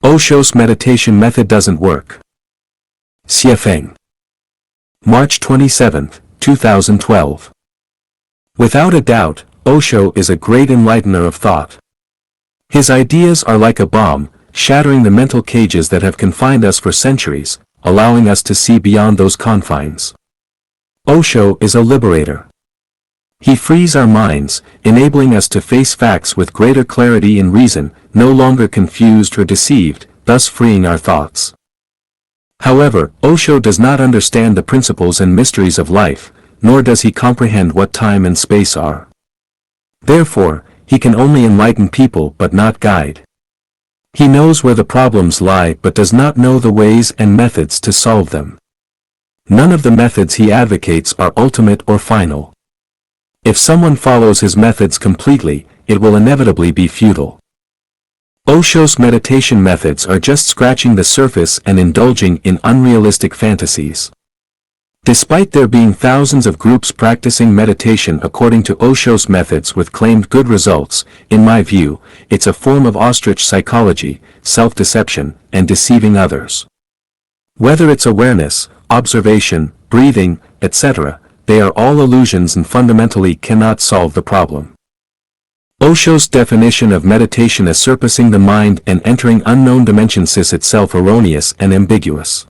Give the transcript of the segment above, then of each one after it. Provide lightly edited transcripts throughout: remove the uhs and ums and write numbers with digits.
Osho's meditation method doesn't work. Xiefeng. March 27, 2012. Without a doubt, Osho is a great enlightener of thought. His ideas are like a bomb, shattering the mental cages that have confined us for centuries, allowing us to see beyond those confines. Osho is a liberator. He frees our minds, enabling us to face facts with greater clarity and reason, no longer confused or deceived, thus freeing our thoughts. However, Osho does not understand the principles and mysteries of life, nor does he comprehend what time and space are. Therefore, he can only enlighten people but not guide. He knows where the problems lie but does not know the ways and methods to solve them. None of the methods he advocates are ultimate or final. If someone follows his methods completely, it will inevitably be futile. Osho's meditation methods are just scratching the surface and indulging in unrealistic fantasies. Despite there being thousands of groups practicing meditation according to Osho's methods with claimed good results, in my view, it's a form of ostrich psychology, self-deception, and deceiving others. Whether it's awareness, observation, breathing, etc., they are all illusions and fundamentally cannot solve the problem. Osho's definition of meditation as surfacing the mind and entering unknown dimensions is itself erroneous and ambiguous.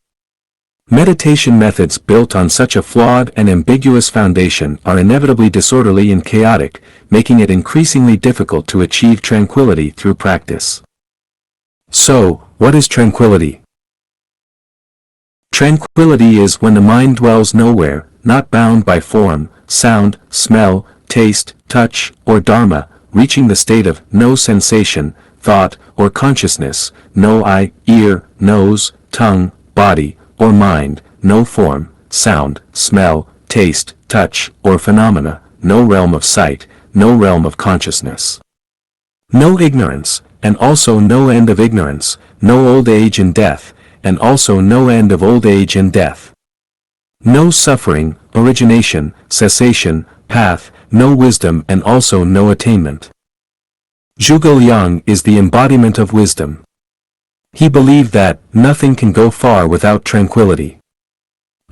Meditation methods built on such a flawed and ambiguous foundation are inevitably disorderly and chaotic, making it increasingly difficult to achieve tranquility through practice. So, what is tranquility? Tranquility is when the mind dwells nowhere, not bound by form, sound, smell, taste, touch, or dharma, reaching the state of no sensation, thought, or consciousness, no eye, ear, nose, tongue, body, or mind, no form, sound, smell, taste, touch, or phenomena, no realm of sight, no realm of consciousness. No ignorance, and also no end of ignorance, no old age and death, and also no end of old age and death. No suffering, origination, cessation, path, no wisdom and also no attainment. Zhuge Liang is the embodiment of wisdom. He believed that nothing can go far without tranquility.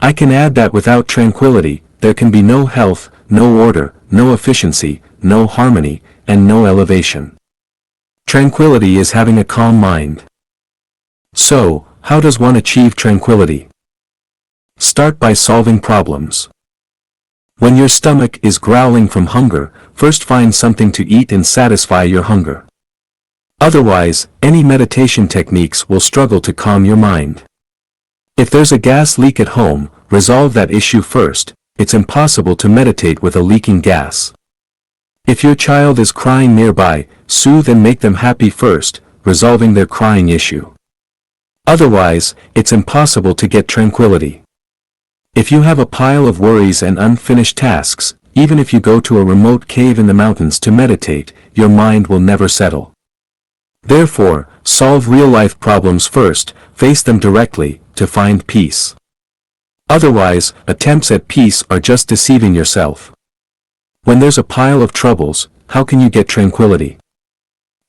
I can add that without tranquility, there can be no health, no order, no efficiency, no harmony, and no elevation. Tranquility is having a calm mind. So, how does one achieve tranquility? Start by solving problems. When your stomach is growling from hunger, first find something to eat and satisfy your hunger. Otherwise, any meditation techniques will struggle to calm your mind. If there's a gas leak at home, resolve that issue first. It's impossible to meditate with a leaking gas. If your child is crying nearby, soothe and make them happy first, resolving their crying issue. Otherwise, it's impossible to get tranquility. If you have a pile of worries and unfinished tasks, even if you go to a remote cave in the mountains to meditate, your mind will never settle. Therefore, solve real-life problems first, face them directly, to find peace. Otherwise, attempts at peace are just deceiving yourself. When there's a pile of troubles, how can you get tranquility?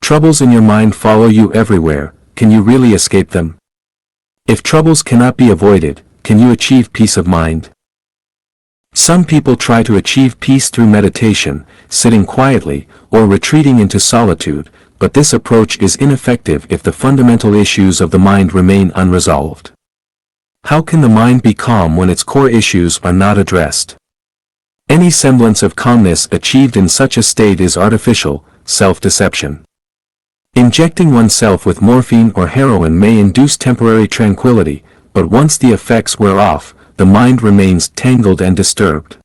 Troubles in your mind follow you everywhere, can you really escape them? If troubles cannot be avoided, can you achieve peace of mind? Some people try to achieve peace through meditation, sitting quietly, or retreating into solitude, but this approach is ineffective if the fundamental issues of the mind remain unresolved. How can the mind be calm when its core issues are not addressed? Any semblance of calmness achieved in such a state is artificial, self-deception. Injecting oneself with morphine or heroin may induce temporary tranquility, but once the effects wear off, the mind remains tangled and disturbed.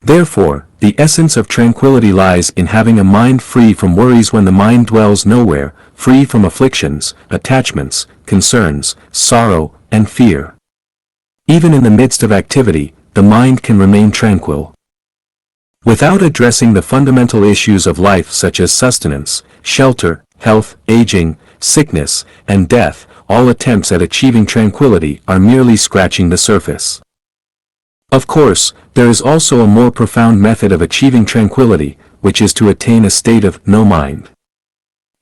Therefore, the essence of tranquility lies in having a mind free from worries when the mind dwells nowhere, free from afflictions, attachments, concerns, sorrow, and fear. Even in the midst of activity, the mind can remain tranquil. Without addressing the fundamental issues of life such as sustenance, shelter, health, aging, sickness, and death, all attempts at achieving tranquility are merely scratching the surface. Of course, there is also a more profound method of achieving tranquility, which is to attain a state of no mind.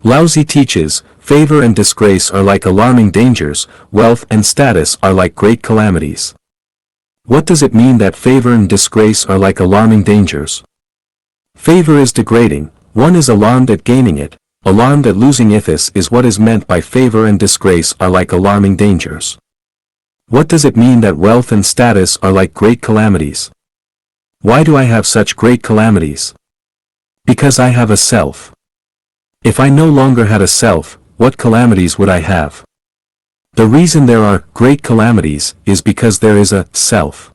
Laozi teaches, favor and disgrace are like alarming dangers, wealth and status are like great calamities. What does it mean that favor and disgrace are like alarming dangers? Favor is degrading, one is alarmed at gaining it, alarmed at losing it. This is what is meant by favor and disgrace are like alarming dangers. What does it mean that wealth and status are like great calamities? Why do I have such great calamities? Because I have a self. If I no longer had a self, what calamities would I have? The reason there are great calamities is because there is a self.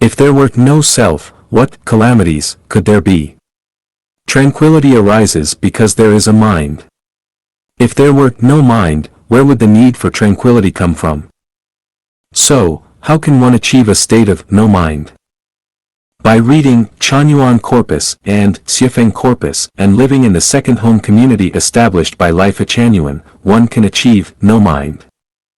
If there were no self, what calamities could there be? Tranquility arises because there is a mind. If there were no mind, where would the need for tranquility come from? So, how can one achieve a state of no mind? By reading Chanyuan Corpus and Siafeng Corpus and living in the second home community established by Life at Chanyuan, one can achieve no mind.